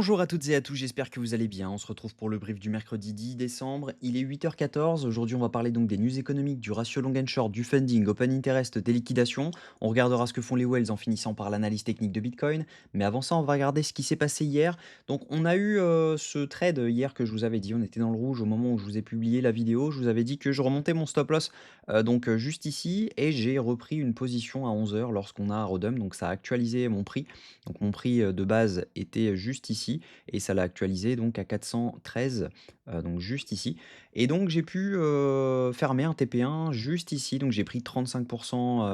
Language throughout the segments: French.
Bonjour à toutes et à tous, j'espère que vous allez bien. On se retrouve pour le brief du mercredi 10 décembre. Il est 8h14. Aujourd'hui, on va parler donc des news économiques, du ratio long and short, du funding, open interest, des liquidations. On regardera ce que font les whales en finissant par l'analyse technique de Bitcoin. Mais avant ça, on va regarder ce qui s'est passé hier. Donc, on a eu ce trade hier que je vous avais dit. On était dans le rouge au moment où je vous ai publié la vidéo. Je vous avais dit que je remontais mon stop loss juste ici et j'ai repris une position à 11 heures lorsqu'on a Rodum. Donc, ça a actualisé mon prix. Donc, mon prix de base était juste ici et ça l'a actualisé donc à 413, donc juste ici et donc j'ai pu, fermer un TP1 juste ici, donc j'ai pris 35,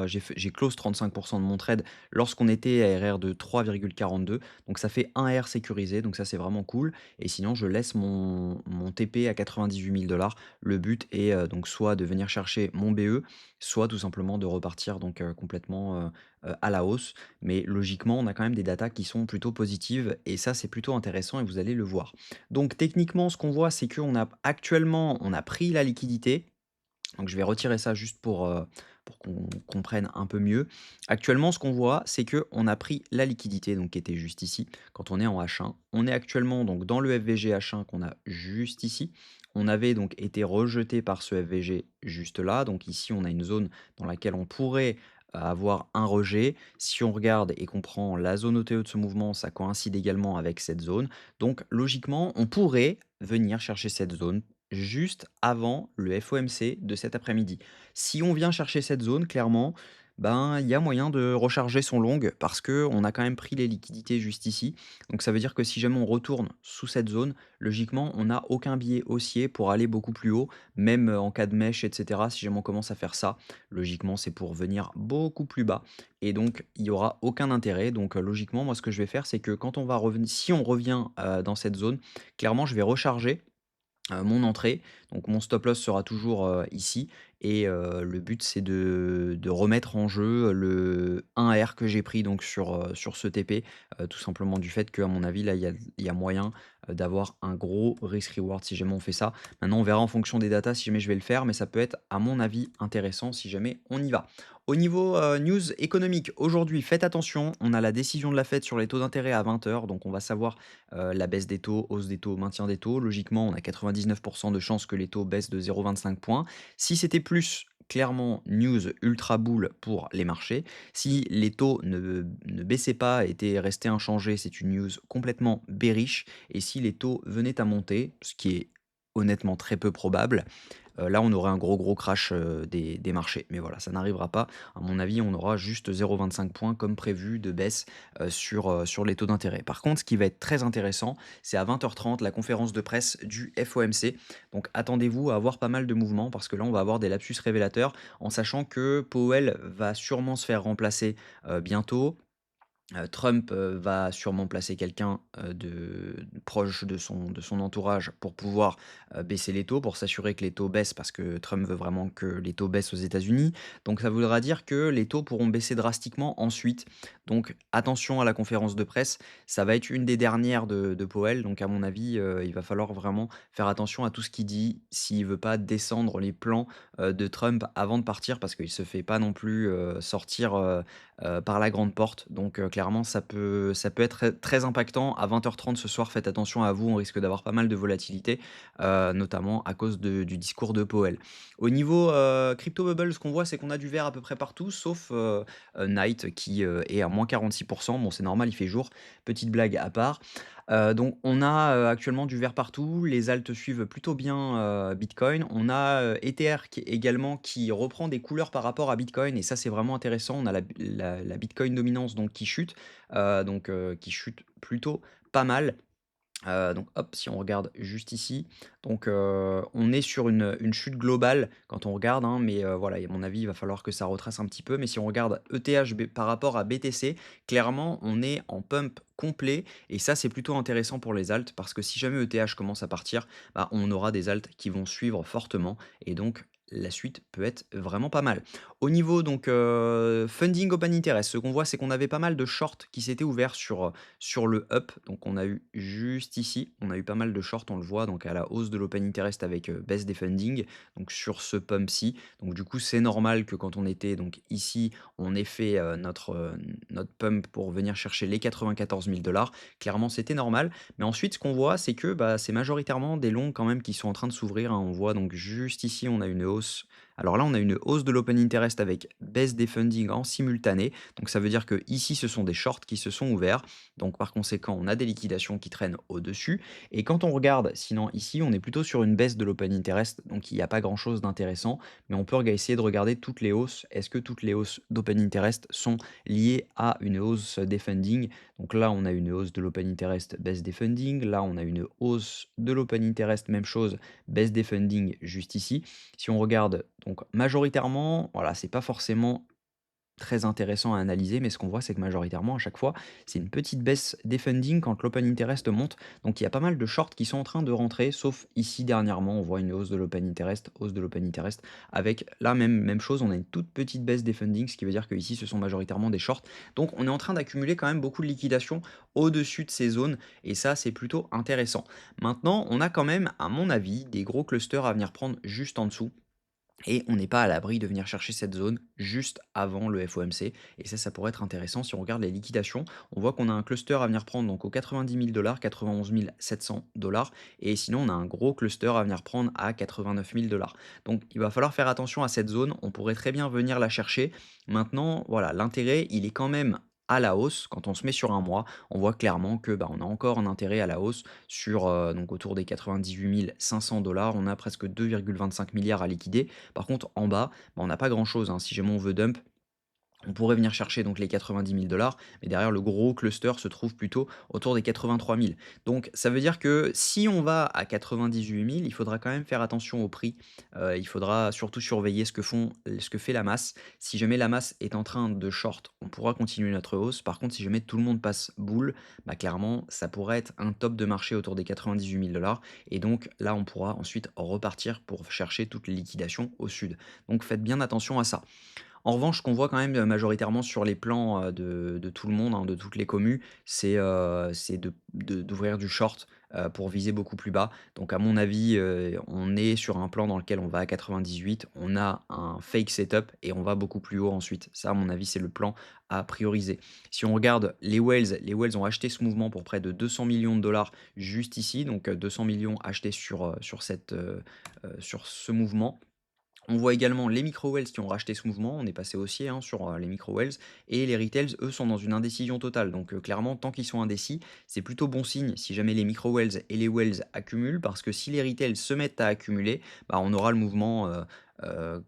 j'ai close 35 de mon trade lorsqu'on était à RR de 3,42, donc ça fait un R sécurisé, donc ça c'est vraiment cool et sinon je laisse mon TP à 98 000 $. Le but est, donc soit de venir chercher mon BE, soit tout simplement de repartir donc, complètement, à la hausse. Mais logiquement, on a quand même des datas qui sont plutôt positives et ça, c'est plutôt intéressant et vous allez le voir. Donc techniquement, ce qu'on voit, c'est on a pris la liquidité. Donc je vais retirer ça juste pour qu'on comprenne un peu mieux. Actuellement, ce qu'on voit, c'est que on a pris la liquidité, donc qui était juste ici, quand on est en H1. On est actuellement donc dans le FVG H1 qu'on a juste ici. On avait donc été rejeté par ce FVG juste là. Donc ici, on a une zone dans laquelle on pourrait avoir un rejet. Si on regarde et qu'on prend la zone OTE de ce mouvement, ça coïncide également avec cette zone. Donc logiquement, on pourrait venir chercher cette zone juste avant le FOMC de cet après-midi. Si on vient chercher cette zone, clairement, ben, il y a moyen de recharger son long parce que on a quand même pris les liquidités juste ici. Donc ça veut dire que si jamais on retourne sous cette zone, logiquement, on n'a aucun biais haussier pour aller beaucoup plus haut, même en cas de mèche, etc. Si jamais on commence à faire ça, logiquement, c'est pour venir beaucoup plus bas. Et donc, il n'y aura aucun intérêt. Donc, logiquement, moi, ce que je vais faire, c'est que quand on va revenir, si on revient dans cette zone, clairement, je vais recharger mon entrée, donc mon stop loss sera toujours, ici et le but c'est de remettre en jeu le 1 R que j'ai pris donc sur ce TP, tout simplement du fait qu'à mon avis là il y a moyen, d'avoir un gros risk reward si jamais on fait ça. Maintenant on verra en fonction des datas si jamais je vais le faire, mais ça peut être à mon avis intéressant si jamais on y va. Au niveau, news économique, aujourd'hui faites attention, on a la décision de la Fed sur les taux d'intérêt à 20 heures, donc on va savoir la baisse des taux, hausse des taux, maintien des taux. Logiquement, on a 99 de chances que les taux baissent de 0,25 points. Si c'était plus, clairement, news ultra bull pour les marchés. Si les taux ne baissaient pas, étaient restés inchangés, c'est une news complètement bearish. Et si les taux venaient à monter, ce qui est honnêtement très peu probable, là, on aurait un gros crash, des marchés. Mais voilà, ça n'arrivera pas. À mon avis, on aura juste 0,25 points comme prévu de baisse, sur les taux d'intérêt. Par contre, ce qui va être très intéressant, c'est à 20h30 la conférence de presse du FOMC. Donc attendez-vous à avoir pas mal de mouvements parce que là, on va avoir des lapsus révélateurs en sachant que Powell va sûrement se faire remplacer, bientôt. Trump, va sûrement placer quelqu'un, de proche de son entourage pour pouvoir, baisser les taux, pour s'assurer que les taux baissent parce que Trump veut vraiment que les taux baissent aux États-Unis. Donc ça voudra dire que les taux pourront baisser drastiquement ensuite. Donc attention à la conférence de presse, ça va être une des dernières de Powell, donc à mon avis, il va falloir vraiment faire attention à tout ce qu'il dit, s'il veut pas descendre les plans, de Trump avant de partir parce qu'il se fait pas non plus, sortir, par la grande porte. Donc clairement, ça peut être très impactant. À 20h30 ce soir, faites attention à vous, on risque d'avoir pas mal de volatilité, notamment à cause du discours de Powell. Au niveau crypto bubble, ce qu'on voit, c'est qu'on a du vert à peu près partout, sauf Night qui est à moins 46%. Bon, c'est normal, il fait jour. Petite blague à part. Donc on a, actuellement du vert partout, les alts suivent plutôt bien, Bitcoin. On a, Ether qui également qui reprend des couleurs par rapport à Bitcoin et ça c'est vraiment intéressant. On a la Bitcoin dominance donc qui chute plutôt pas mal. Donc hop, si on regarde juste ici, donc on est sur une chute globale quand on regarde, hein, mais voilà, et à mon avis, il va falloir que ça retrace un petit peu. Mais si on regarde ETH par rapport à BTC, clairement, on est en pump complet et ça, c'est plutôt intéressant pour les alts parce que si jamais ETH commence à partir, bah, on aura des alts qui vont suivre fortement et donc la suite peut être vraiment pas mal. Au niveau donc, funding open interest, ce qu'on voit, c'est qu'on avait pas mal de shorts qui s'étaient ouverts sur le up. Donc on a eu juste ici, on a eu pas mal de shorts, on le voit donc à la hausse de l'open interest avec, baisse des funding, donc sur ce pump-ci. Donc du coup, c'est normal que quand on était donc ici, on ait fait, notre pump pour venir chercher les 94 000 dollars. Clairement, c'était normal. Mais ensuite, ce qu'on voit, c'est que, bah, c'est majoritairement des longs quand même qui sont en train de s'ouvrir, hein. On voit donc juste ici, on a une hausse. Alors là, on a une hausse de l'open interest avec baisse des funding en simultané. Donc ça veut dire que ici, ce sont des shorts qui se sont ouverts. Donc par conséquent, on a des liquidations qui traînent au-dessus. Et quand on regarde, sinon ici, on est plutôt sur une baisse de l'open interest. Donc il n'y a pas grand-chose d'intéressant. Mais on peut essayer de regarder toutes les hausses. Est-ce que toutes les hausses d'open interest sont liées à une hausse des funding? Donc là, on a une hausse de l'open interest, baisse des funding. Là, on a une hausse de l'open interest, même chose, baisse des funding juste ici. Si on regarde donc majoritairement, voilà, c'est pas forcément très intéressant à analyser, mais ce qu'on voit, c'est que majoritairement, à chaque fois, c'est une petite baisse des funding quand l'open interest monte. Donc il y a pas mal de shorts qui sont en train de rentrer, sauf ici dernièrement, on voit une hausse de l'open interest, hausse de l'open interest, avec la même chose, on a une toute petite baisse des funding, ce qui veut dire que ici, ce sont majoritairement des shorts. Donc on est en train d'accumuler quand même beaucoup de liquidations au-dessus de ces zones, et ça, c'est plutôt intéressant. Maintenant, on a quand même, à mon avis, des gros clusters à venir prendre juste en dessous. Et on n'est pas à l'abri de venir chercher cette zone juste avant le FOMC. Et ça pourrait être intéressant si on regarde les liquidations. On voit qu'on a un cluster à venir prendre donc aux 90 000 dollars, 91 700 dollars. Et sinon, on a un gros cluster à venir prendre à 89 000 dollars. Donc, il va falloir faire attention à cette zone. On pourrait très bien venir la chercher. Maintenant, voilà, l'intérêt, il est quand même à la hausse. Quand on se met sur un mois, on voit clairement que bah, on a encore un intérêt à la hausse sur donc autour des 98 500 dollars. On a presque 2,25 milliards à liquider. Par contre, en bas, bah, on n'a pas grand-chose, hein. Si jamais on veut dump, on pourrait venir chercher donc les 90 000 dollars, mais derrière le gros cluster se trouve plutôt autour des 83 000. Donc ça veut dire que si on va à 98 000, il faudra quand même faire attention au prix. Il faudra surtout surveiller ce que fait la masse. Si jamais la masse est en train de short, on pourra continuer notre hausse. Par contre, si jamais tout le monde passe boule, bah clairement, ça pourrait être un top de marché autour des 98 000 dollars. Et donc là, on pourra ensuite repartir pour chercher toutes les liquidations au sud. Donc faites bien attention à ça. En revanche, ce qu'on voit quand même, majoritairement sur les plans, de tout le monde, hein, de toutes les commus, c'est d'ouvrir du short, pour viser beaucoup plus bas. Donc à mon avis, on est sur un plan dans lequel on va à 98, on a un fake setup et on va beaucoup plus haut ensuite. Ça, à mon avis, c'est le plan à prioriser. Si on regarde les whales ont acheté ce mouvement pour près de 200 millions de dollars juste ici, donc 200 millions achetés sur ce mouvement. On voit également les micro-whales qui ont racheté ce mouvement, on est passé haussier, hein, sur, les micro-whales et les retails, eux, sont dans une indécision totale. Donc, clairement, tant qu'ils sont indécis, c'est plutôt bon signe si jamais les micro-whales et les whales accumulent, parce que si les retails se mettent à accumuler, bah, on aura le mouvement,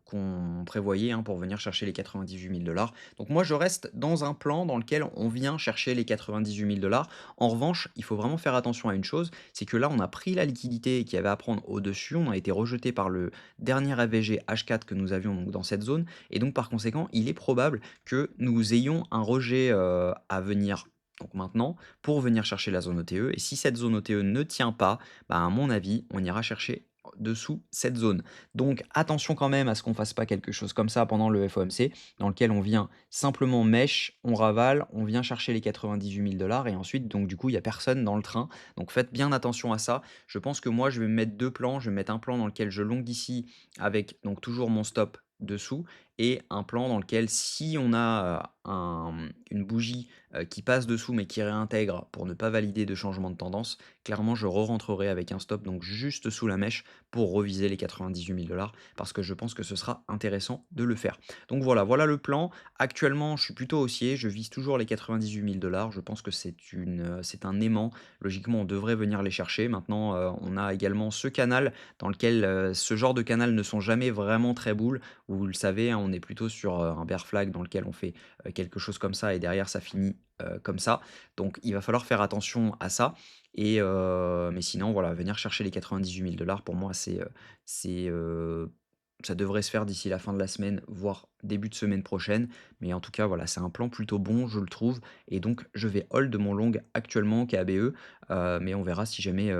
qu'on prévoyait, hein, pour venir chercher les 98 000 dollars. Donc moi, je reste dans un plan dans lequel on vient chercher les 98 000 dollars. En revanche, il faut vraiment faire attention à une chose, c'est que là, on a pris la liquidité qu'il y avait à prendre au-dessus, on a été rejeté par le dernier AVG H4 que nous avions donc dans cette zone. Et donc par conséquent, il est probable que nous ayons un rejet à venir. Donc maintenant, pour venir chercher la zone OTE, et si cette zone OTE ne tient pas, bah, à mon avis, on ira chercher dessous cette zone. Donc attention quand même à ce qu'on fasse pas quelque chose comme ça pendant le FOMC, dans lequel on vient simplement mèche, on ravale, on vient chercher les 98 000 dollars et ensuite, donc du coup, il y a personne dans le train. Donc faites bien attention à ça. Je pense que moi, je vais me mettre 2 plans. Je vais mettre un plan dans lequel je long ici avec donc toujours mon stop dessous et un plan dans lequel si on a, une bougie, qui passe dessous mais qui réintègre pour ne pas valider de changement de tendance, clairement je re-rentrerai avec un stop donc juste sous la mèche pour reviser les 98 000 dollars parce que je pense que ce sera intéressant de le faire. Donc voilà, voilà le plan. Actuellement, je suis plutôt haussier, je vise toujours les 98 000 dollars. Je pense que c'est un aimant. Logiquement, on devrait venir les chercher. Maintenant, on a également ce canal dans lequel, ce genre de canal ne sont jamais vraiment très boules. Vous le savez, hein, on est plutôt sur, un bear flag dans lequel on fait, quelque chose comme ça et derrière ça finit, comme ça. Donc il va falloir faire attention à ça et mais sinon voilà, venir chercher les 98 000 dollars pour moi c'est, ça devrait se faire d'ici la fin de la semaine, voire début de semaine prochaine. Mais en tout cas, voilà, c'est un plan plutôt bon, je le trouve. Et donc, je vais hold mon long actuellement qui est ABE. Mais on verra si jamais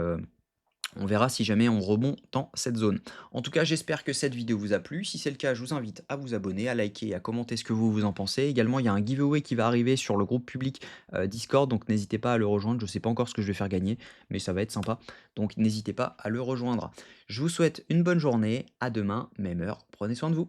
On verra si jamais on rebond dans cette zone. En tout cas, j'espère que cette vidéo vous a plu. Si c'est le cas, je vous invite à vous abonner, à liker et à commenter ce que vous en pensez. Également, il y a un giveaway qui va arriver sur le groupe public Discord, donc n'hésitez pas à le rejoindre. Je ne sais pas encore ce que je vais faire gagner, mais ça va être sympa. Donc n'hésitez pas à le rejoindre. Je vous souhaite une bonne journée. À demain, même heure. Prenez soin de vous.